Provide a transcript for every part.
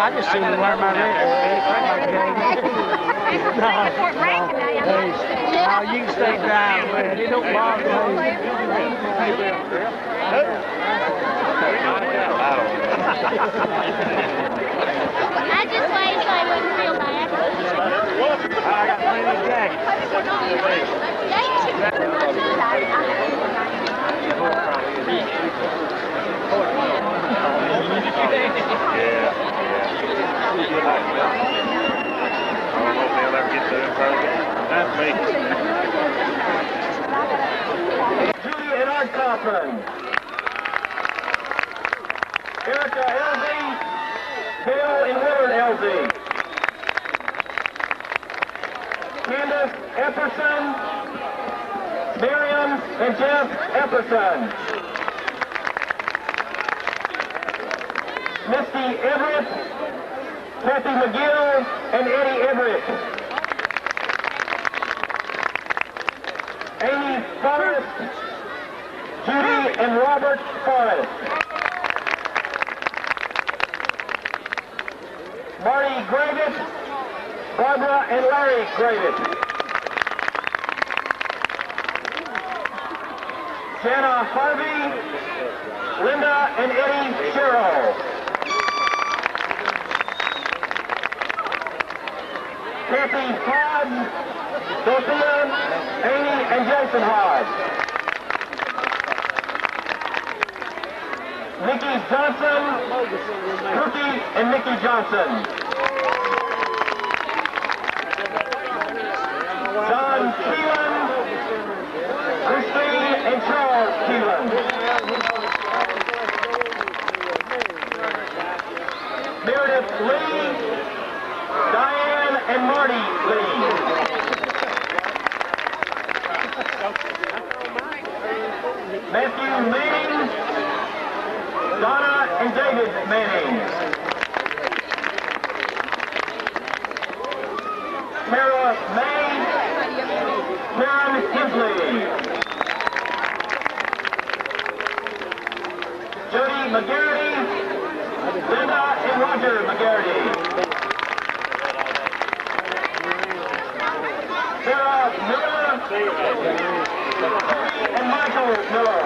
I just seen him wear my red. No, you can stay dry, man. It don't bother me. I just waited so I wouldn't feel bad. I got plenty of jackets. I don't know if they'll ever get to in person. That's me. Judy and Art Kaufman. Erica LZ. Bill and Willard LZ. Candace Epperson. Miriam and Jeff Epperson. Misty Everett. Kathy McGill and Eddie Everett. Amy Forrest, Judy and Robert Forrest. Marty Gravett, Barbara and Larry Gravett. Jana Harvey, Linda and Eddie Sherrill. Kathy Hodge, Sophia, Amy and Jason Hodge. Nikki Johnson, Cookie and Nikki Johnson. John Keelan, Christine and Charles Keelan. Meredith Lee, Diane and Marty Lee. Matthew Manning, Donna and David Manning. Tara May, Karen Hensley. Jody McGarity, Linda and Roger McGarity. Sarah Miller and Michael Miller.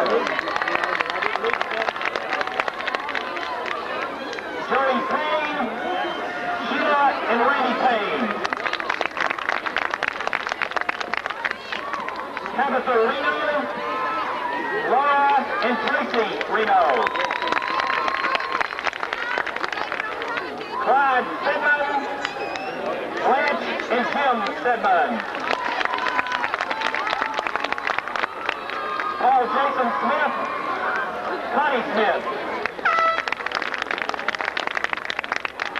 Joey Payne, Sheila and Randy Payne. Tabitha Reno, Laura and Tracy Reno. Clyde Stedman, Blanche and Tim Stedman. Paul Jason Smith, Connie Smith.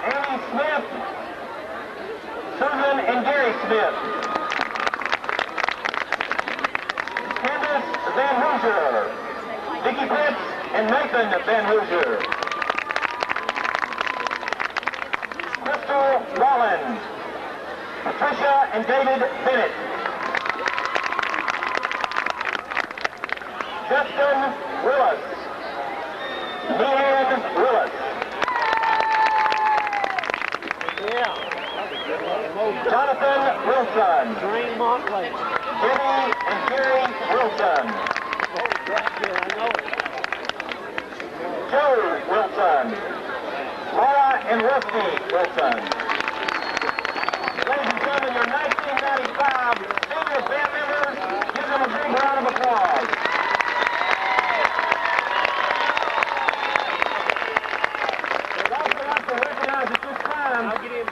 Amy Smith, Susan and Gary Smith. Candace Van Hoosier, Vicki Pitts and Nathan Van Hoosier. Crystal Rollins, Patricia and David Bennett. Justin Willis, Leanne Willis. Jonathan Wilson. Debbie and Gary Wilson. Joe Wilson. Laura and Rusty Wilson. Ladies and gentlemen, your 1995 senior band members, give them a big round of applause. I'd also like to recognize at this time each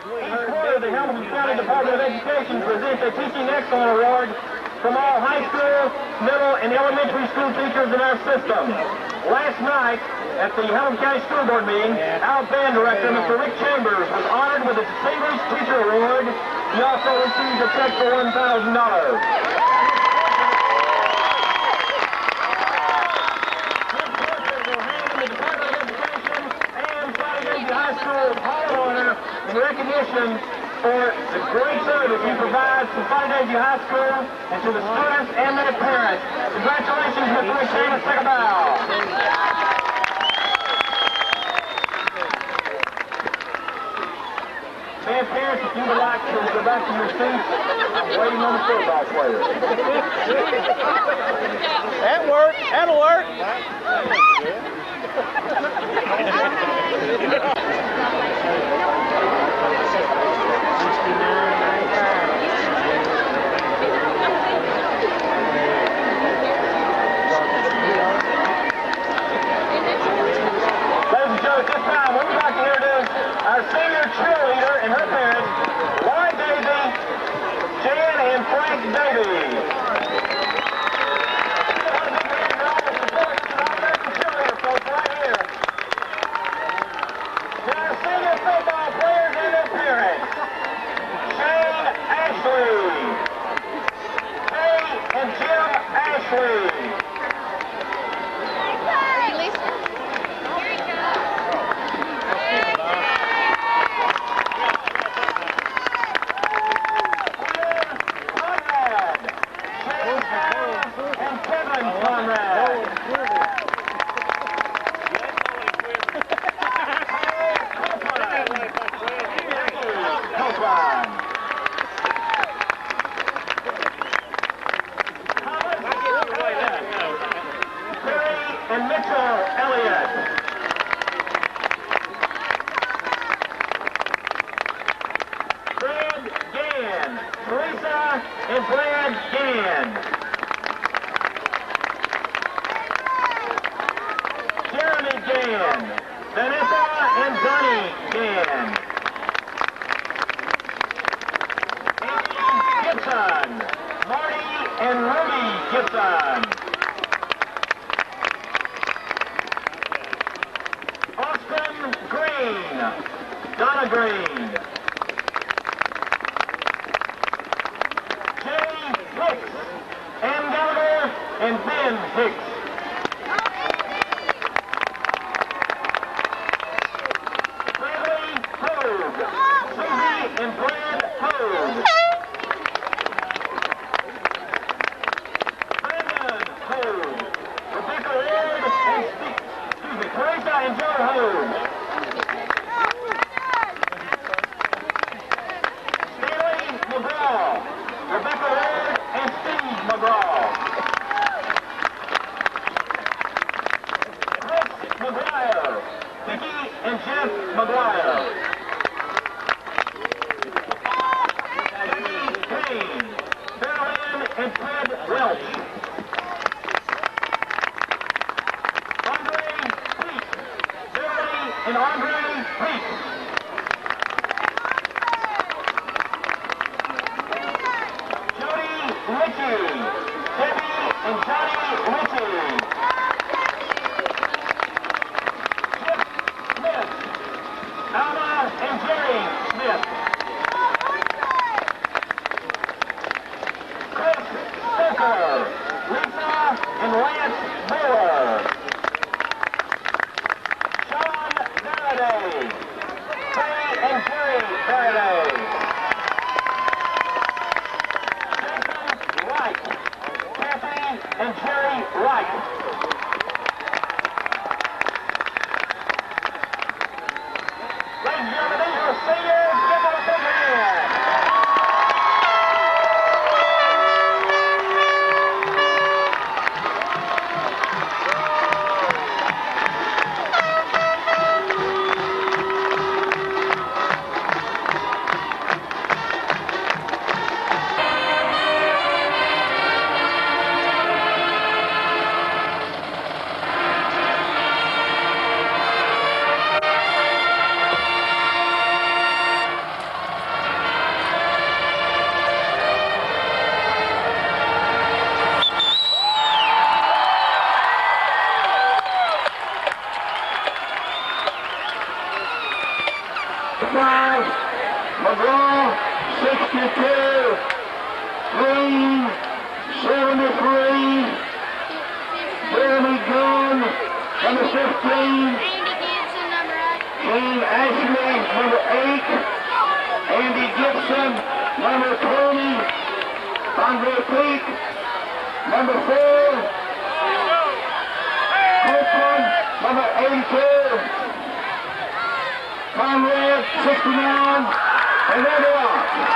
quarter the Hamilton County Department of Education presents a Teaching Excellence Award from all high school, middle, and elementary school teachers in our system. Last night, at the Hamilton County School Board meeting, our band director, Mr. Rick Chambers, was honored with a Distinguished Teacher Award. He also received a check for $1,000. In recognition for the great service you provide to Soddy High School and to the students and their parents. Congratulations, Mr. Rick Chambers. Take a bow. if you would like to go back to your seats, I'm waiting on the football players. That worked. That'll work. Ladies and gentlemen, at this time, we'd like to introduce our senior cheerleader and her parents, Lauren Davey, Jan and Frank Davey. Cheerleader folks right here. To our senior football players and their parents, Shane Ashley, Kay and Jim Ashley. And Mitchell Elliott. Brad Gann. Teresa and Brad Gann. Jeremy Gann. Vanessa and Johnny Gann. Amy Gibson. Marty and Ruby Gibson. Green, Donna Green, Jay Hicks, Ann Gallagher, and Ben Hicks. Bradley Hogue, Susie and Brad Hogue. Brandon Hogue, Rebecca Ward, and Teresa and Joe Hogue. Rebecca Ward and Steve McGraw. Chris McGuire. Vicki and Jeff McGuire. Vicki Payne. Marilyn and Fred Welch. Andre Peak. Beverly and Andre Peak. Richie, Debbie and Johnny Richie. Chip Smith, Alma and Jerry Smith. Chris Stoker, Lisa and Lance Moore. Sean Faraday, Trey and Jerry Faraday. And Jerry Wright. Ladies and gentlemen, these are seniors. Give them a big hand. McGraw, 62. Green, 73. Jeremy Gunn, number 15. Andy Gibson, number 8. Gene Ashley, number 8. Andy Gibson, number 20. Andre Peak, number 4. Copeland, number 82. Conrad, 69. And there they are.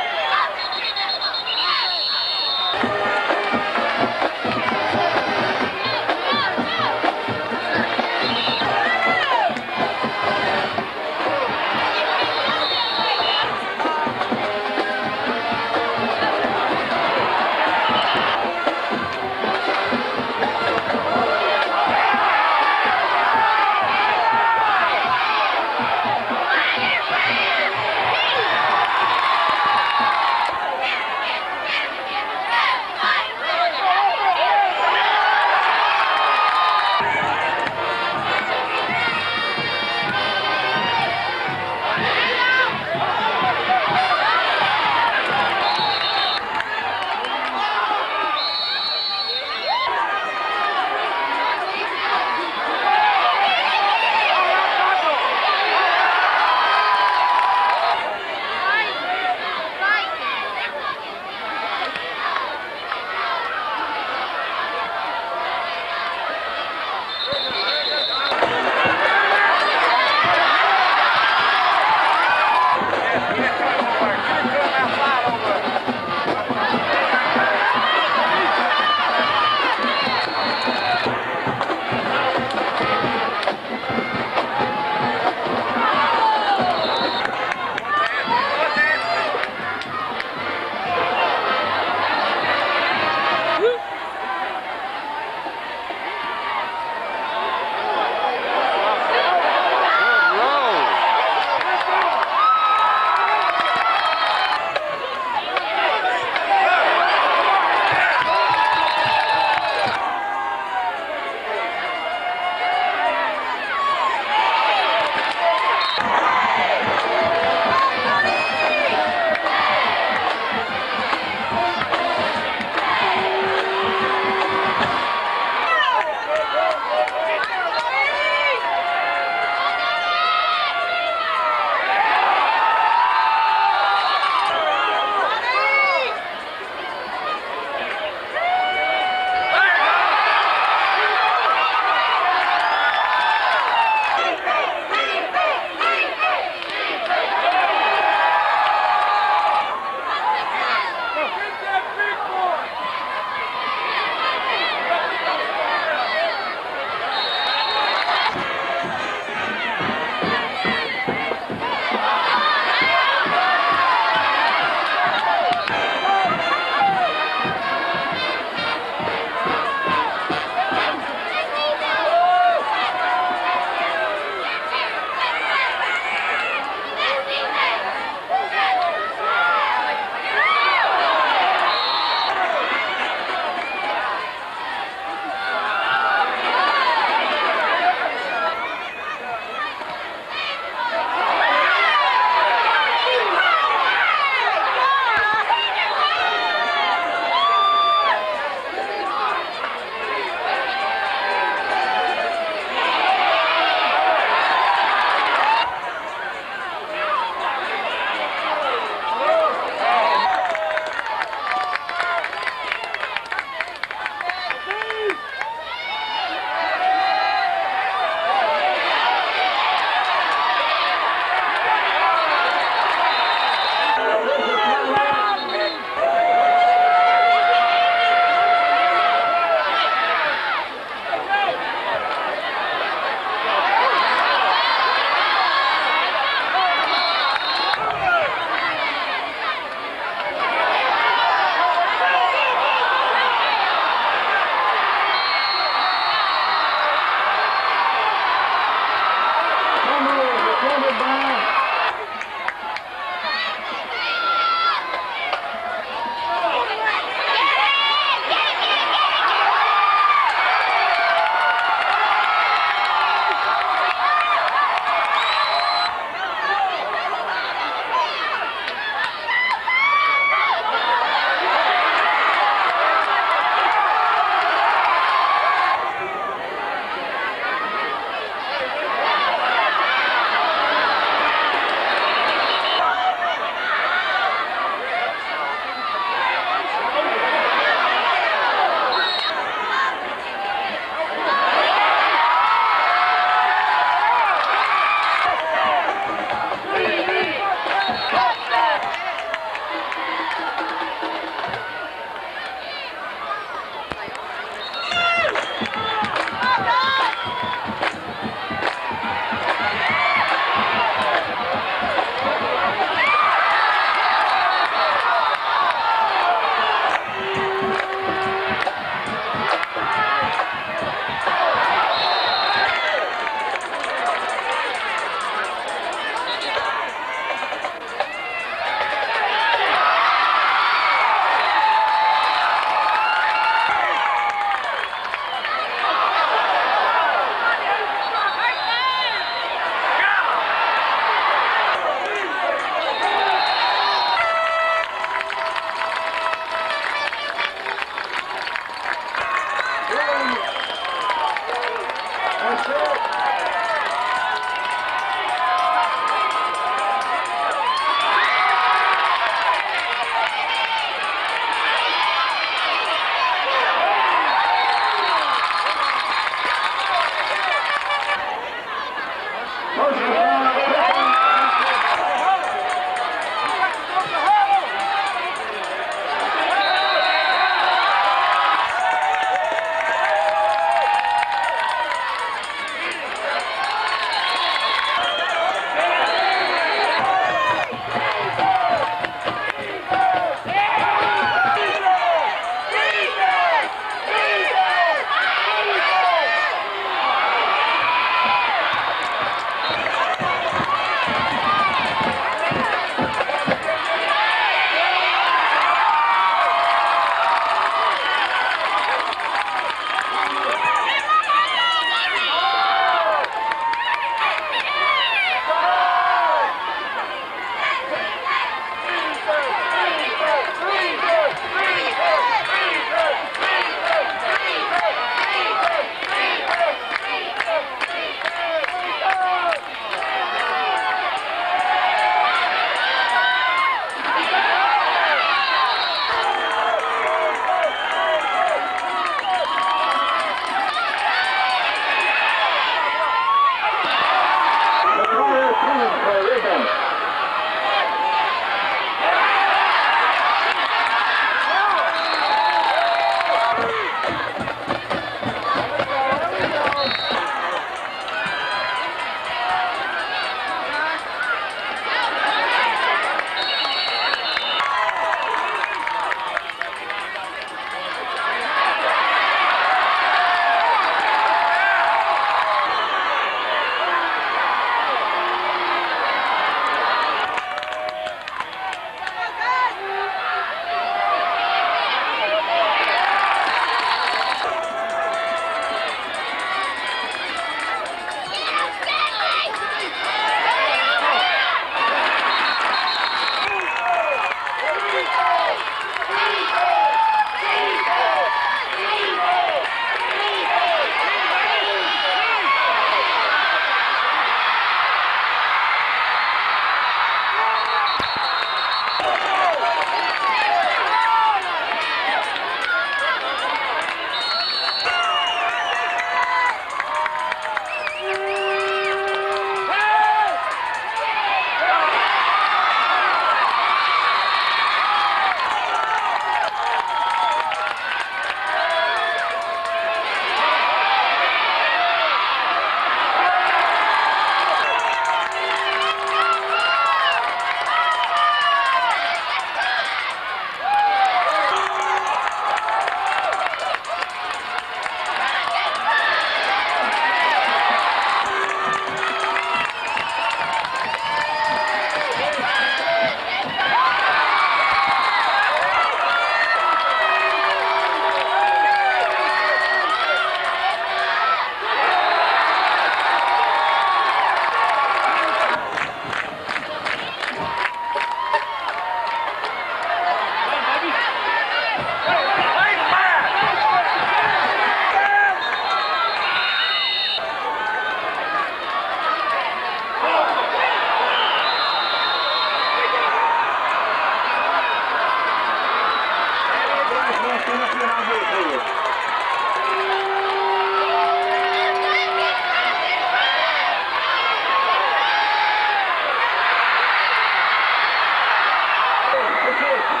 the kick.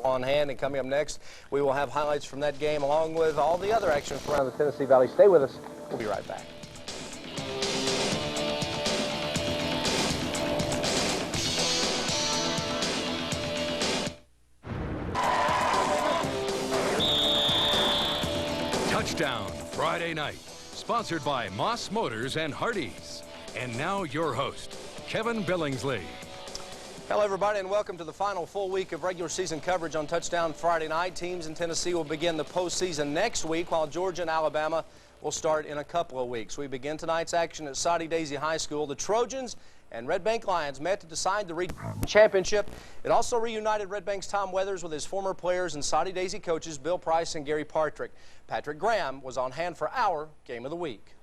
on hand. And coming up next, we will have highlights from that game along with all the other action from around the Tennessee Valley. Stay with us. We'll be right back. Touchdown Friday night, sponsored by Moss Motors and Hardee's. And now your host, Kevin Billingsley. Hello, everybody, and welcome to the final full week of regular season coverage on Touchdown Friday night. Teams in Tennessee will begin the postseason next week, while Georgia and Alabama will start in a couple of weeks. We begin tonight's action at Soddy Daisy High School. The Trojans and Red Bank Lions met to decide the region championship. It also reunited Red Bank's Tom Weathers with his former players and Soddy Daisy coaches Bill Price and Gary Partrick. Patrick Graham was on hand for our Game of the Week.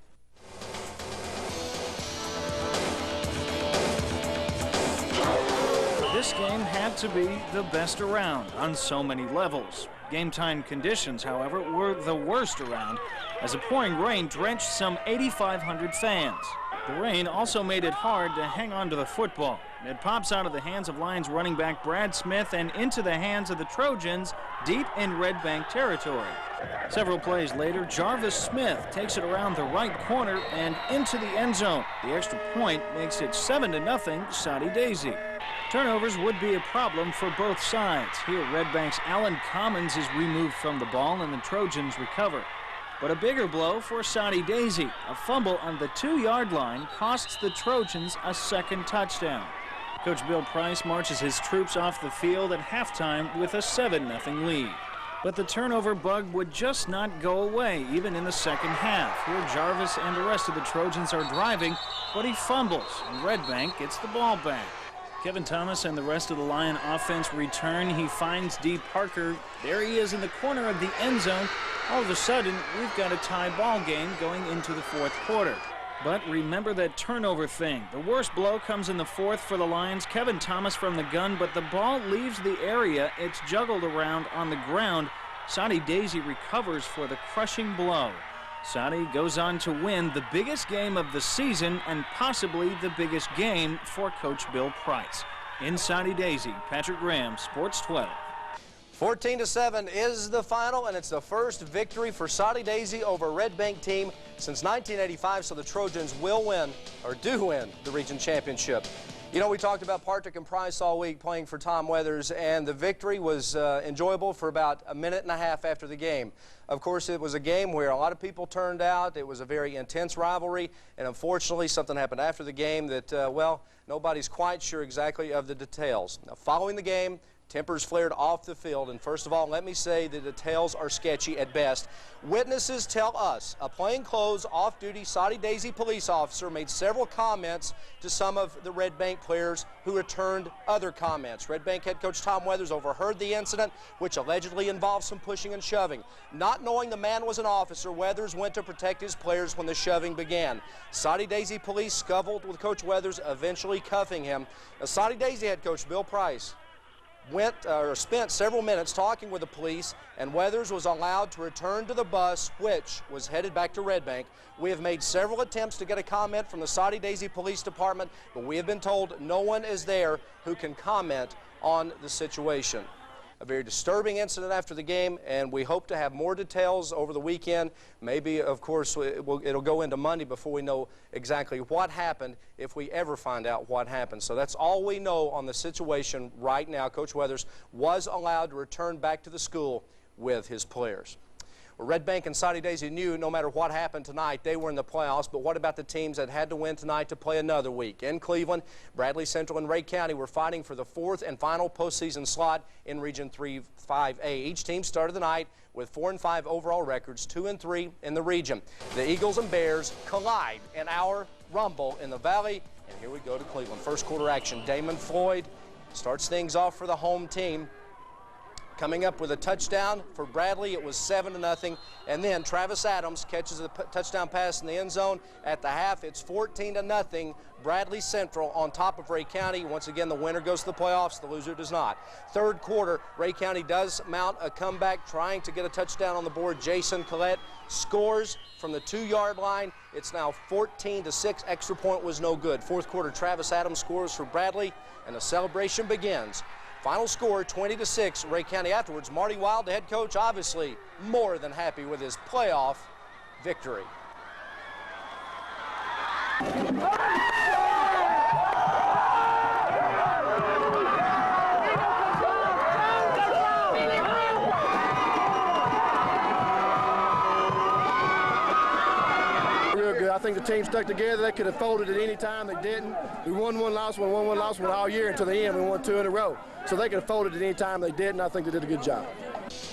This game had to be the best around on so many levels. Game time conditions, however, were the worst around as a pouring rain drenched some 8,500 fans. The rain also made it hard to hang on to the football. It pops out of the hands of Lions running back Brad Smith and into the hands of the Trojans deep in Red Bank territory. Several plays later, Jarvis Smith takes it around the right corner and into the end zone. The extra point makes it 7-0 Soddy Daisy. Turnovers would be a problem for both sides. Here, Red Bank's Alan Commons is removed from the ball and the Trojans recover. But a bigger blow for Soddy Daisy. A fumble on the 2-yard line costs the Trojans a second touchdown. Coach Bill Price marches his troops off the field at halftime with a 7-0 lead. But the turnover bug would just not go away, even in the second half. Here, Jarvis and the rest of the Trojans are driving, but he fumbles, and Red Bank gets the ball back. Kevin Thomas and the rest of the Lion offense return. He finds D. Parker. There he is in the corner of the end zone. All of a sudden, we've got a tie ball game going into the fourth quarter. But remember that turnover thing. The worst blow comes in the fourth for the Lions. Kevin Thomas from the gun, but the ball leaves the area. It's juggled around on the ground. Soddy Daisy recovers for the crushing blow. Soddy goes on to win the biggest game of the season and possibly the biggest game for Coach Bill Price. In Soddy Daisy, Patrick Graham, Sports 12. 14-7 is the final, and it's the first victory for Soddy Daisy over a Red Bank team since 1985, so the Trojans will win, or do win, the region championship. You know, we talked about Partrick and Price all week playing for Tom Weathers, and the victory was enjoyable for about a minute and a half after the game. Of course, it was a game where a lot of people turned out. It was a very intense rivalry, and unfortunately, something happened after the game that, well, nobody's quite sure exactly of the details. Now, following the game, tempers flared off the field, and first of all, let me say the details are sketchy at best. Witnesses tell us a plainclothes, off-duty Soddy Daisy police officer made several comments to some of the Red Bank players who returned other comments. Red Bank head coach Tom Weathers overheard the incident, which allegedly involved some pushing and shoving. Not knowing the man was an officer, Weathers went to protect his players when the shoving began. Soddy Daisy police scuffled with Coach Weathers, eventually cuffing him. Now, Soddy Daisy head coach Bill Price spent several minutes talking with the police, and Weathers was allowed to return to the bus, which was headed back to Red Bank. We have made several attempts to get a comment from the Soddy Daisy Police Department, but we have been told no one is there who can comment on the situation. A very disturbing incident after the game, and we hope to have more details over the weekend. Maybe, of course, it'll go into Monday before we know exactly what happened, if we ever find out what happened. So that's all we know on the situation right now. Coach Weathers was allowed to return back to the school with his players. Well, Red Bank and Soddy Daisy knew no matter what happened tonight, they were in the playoffs, but what about the teams that had to win tonight to play another week? In Cleveland, Bradley Central and Ray County were fighting for the fourth and final postseason slot in Region 3-5A. Each team started the night with 4-5 overall records, 2-3 in the region. The Eagles and Bears collide in our Rumble in the Valley, and here we go to Cleveland. First quarter action, Damon Floyd starts things off for the home team. Coming up with a touchdown for Bradley, it was 7-0, and then Travis Adams catches a touchdown pass in the end zone. At the half, it's 14-0. Bradley Central on top of Ray County. Once again, the winner goes to the playoffs, the loser does not. Third quarter, Ray County does mount a comeback, trying to get a touchdown on the board. Jason Collette scores from the 2-yard line. It's now 14-6. Extra point was no good. Fourth quarter, Travis Adams scores for Bradley, and the celebration begins Final score 20-6, Ray County. Afterwards, Marty Wild, the head coach, obviously more than happy with his playoff victory. Real good. I think the team stuck together. They could have folded at any time. They didn't. We won one, lost one, won one, lost one all year until the end. We won 2 in a row. So they could have folded at any time. They didn't. I think they did a good job.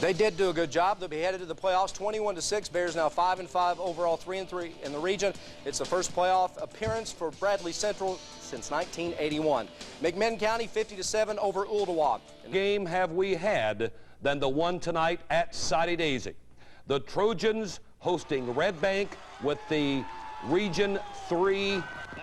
They did do a good job. They'll be headed to the playoffs 21-6. Bears now 5-5 overall, 3-3 in the region. It's the first playoff appearance for Bradley Central since 1981. McMinn County 50-7 over Ooltewah. Game have we had than the one tonight at Soddy Daisy. The Trojans hosting Red Bank with the Region 3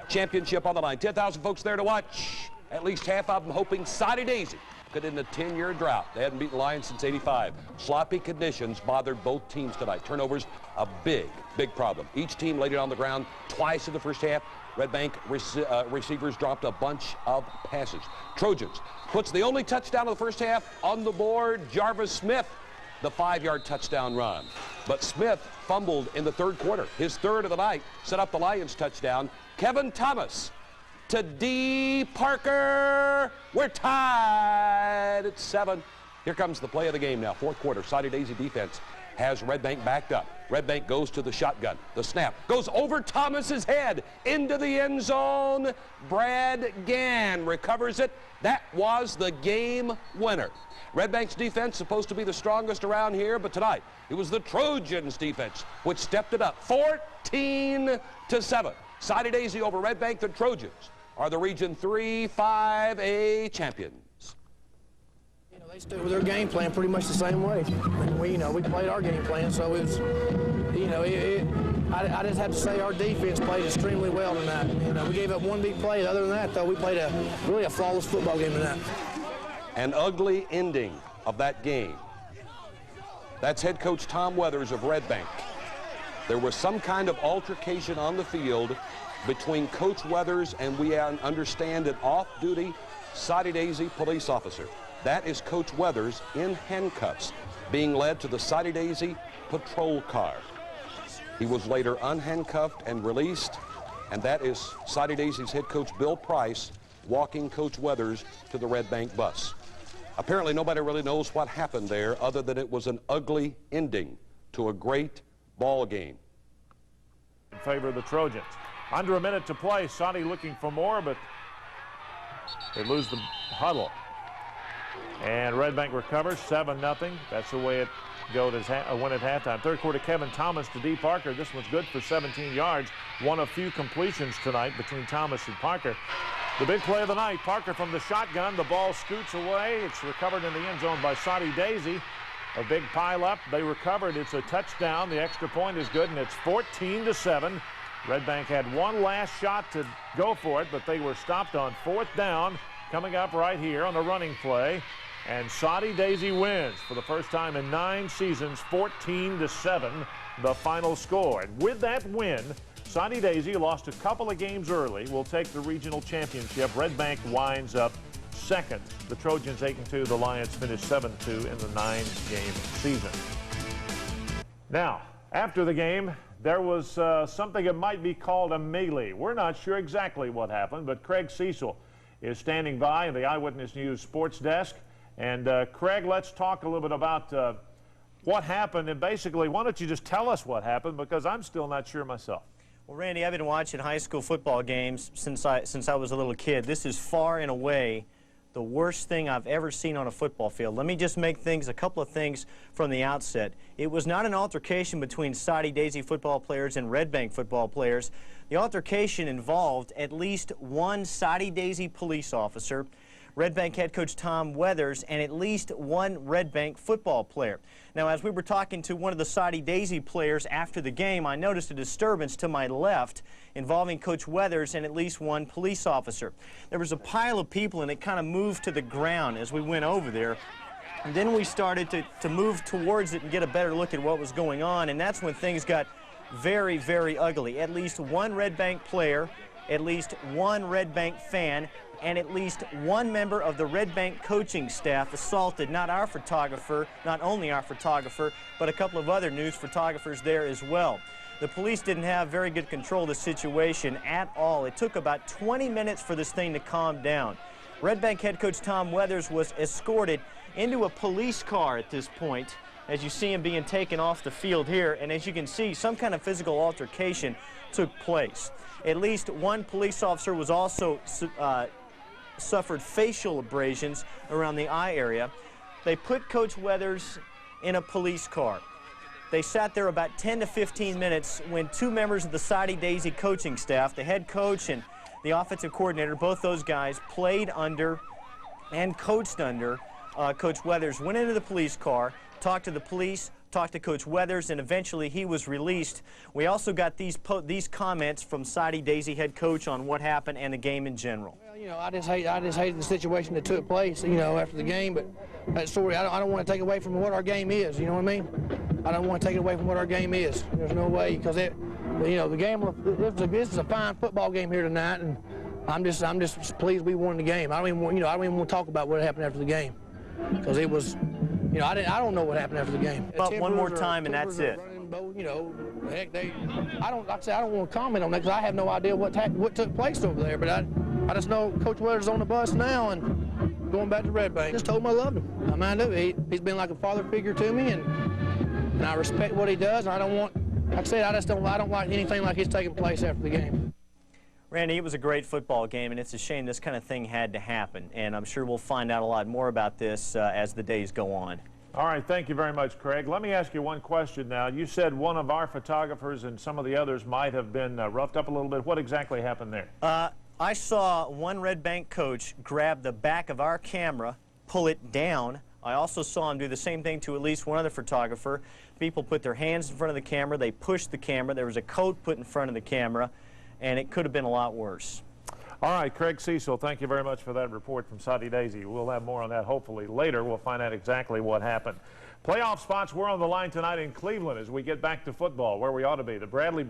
championship on the line. 10,000 folks there to watch. At least half of them hoping Soddy Daisy could end a 10-year drought. They hadn't beaten Lions since '85. Sloppy conditions bothered both teams tonight. Turnovers, a big problem. Each team laid it on the ground twice in the first half. Red Bank receivers dropped a bunch of passes. Trojans puts the only touchdown of the first half on the board. Jarvis Smith, the 5-yard touchdown run. But Smith fumbled in the third quarter. His third of the night set up the Lions touchdown. Kevin Thomas to D. Parker. We're tied at 7. Here comes the play of the game now. Fourth quarter. Soddy Daisy defense has Red Bank backed up. Red Bank goes to the shotgun. The snap goes over Thomas's head into the end zone. Brad Gann recovers it. That was the game winner. Red Bank's defense supposed to be the strongest around here, but tonight it was the Trojans defense which stepped it up. 14-7. Soddy Daisy over Red Bank. The Trojans are the Region 3 5A champions. You know, they stood with their game plan pretty much the same way. We played our game plan, so it was, I just have to say our defense played extremely well tonight. We gave up one big play. Other than that, though, we played really a flawless football game tonight. An ugly ending of that game. That's head coach Tom Weathers of Red Bank. There was some kind of altercation on the field between Coach Weathers and we understand an off-duty Soddy Daisy police officer. That is Coach Weathers in handcuffs, being led to the Soddy Daisy patrol car. He was later unhandcuffed and released, and that is Soddy Daisy's head coach Bill Price walking Coach Weathers to the Red Bank bus. Apparently nobody really knows what happened there other than it was an ugly ending to a great ball game. In favor of the Trojans. Under a minute to play. Soddy looking for more, but they lose the huddle. And Red Bank recovers 7-0. That's the way it went at halftime. Third quarter, Kevin Thomas to D. Parker. This one's good for 17 yards. One of few completions tonight between Thomas and Parker. The big play of the night, Parker from the shotgun. The ball scoots away. It's recovered in the end zone by Soddy Daisy. A big pile up. They recovered. It's a touchdown. The extra point is good, and it's 14-7. Red Bank had one last shot to go for it, but they were stopped on 4th down. Coming up right here on the running play. And Soddy Daisy wins for the first time in 9 seasons, 14-7, the final score. And with that win, Soddy Daisy lost a couple of games early. Will take the regional championship. Red Bank winds up second. The Trojans 8-2. The Lions finished 7-2 in the 9-game season. Now, after the game, there was something that might be called a melee. We're not sure exactly what happened, but Craig Cecil is standing by in the Eyewitness News sports desk. And Craig, let's talk a little bit about what happened. And basically, why don't you just tell us what happened, because I'm still not sure myself. Well, Randy, I've been watching high school football games since I was a little kid. This is far and away the worst thing I've ever seen on a football field. Let me just make a couple of things from the outset. It was not an altercation between Soddy Daisy football players and Red Bank football players. The altercation involved at least one Soddy Daisy police officer, Red Bank head coach Tom Weathers, and at least one Red Bank football player. Now, as we were talking to one of the Soddy Daisy players after the game, I noticed a disturbance to my left involving Coach Weathers and at least one police officer. There was a pile of people, and it kind of moved to the ground as we went over there. And then we started to move towards it and get a better look at what was going on, and that's when things got very, very ugly. At least one Red Bank player at least one Red Bank fan and at least one member of the Red Bank coaching staff assaulted not our photographer, not only our photographer, but a couple of other news photographers there as well. The police didn't have very good control of the situation at all. It took about 20 minutes for this thing to calm down. Red Bank head coach Tom Weathers was escorted into a police car at this point, as you see him being taken off the field here, and as you can see, some kind of physical altercation took place. At least one police officer was also suffered facial abrasions around the eye area. They put Coach Weathers in a police car. They sat there about 10 to 15 minutes when two members of the Soddy Daisy coaching staff, the head coach and the offensive coordinator, both those guys played under and coached under Coach Weathers, went into the police car, talked to the police, talked to Coach Weathers, and eventually he was released. We also got these comments from Soddy Daisy head coach on what happened and the game in general. Well, you know, I just hated the situation that took place, you know, after the game. But that story, I don't want to take away from what our game is. You know what I mean? I don't want to take it away from what our game is. There's no way, because you know, the game. This is a fine football game here tonight, and I'm just pleased we won the game. I don't even want to talk about what happened after the game, because it was. You know, I don't know what happened after the game. But one more time, and that's it. You know, heck, I don't want to comment on that because I have no idea what took place over there. But I just know Coach Weathers on the bus now and going back to Red Bank. Just told him I loved him. I mean, I do. He's been like a father figure to me, and I respect what he does. And I don't want, like I said, I don't like anything like it's taking place after the game. Randy, it was a great football game, and it's a shame this kind of thing had to happen. And I'm sure we'll find out a lot more about this as the days go on. All right, thank you very much, Craig. Let me ask you one question now. You said one of our photographers and some of the others might have been roughed up a little bit. What exactly happened there? I saw one Red Bank coach grab the back of our camera, pull it down. I also saw him do the same thing to at least one other photographer. People put their hands in front of the camera. They pushed the camera. There was a coat put in front of the camera, and it could have been a lot worse. All right, Craig Cecil, thank you very much for that report from Soddy Daisy. We'll have more on that hopefully later. We'll find out exactly what happened. Playoff spots were on the line tonight in Cleveland as we get back to football, where we ought to be. The Bradley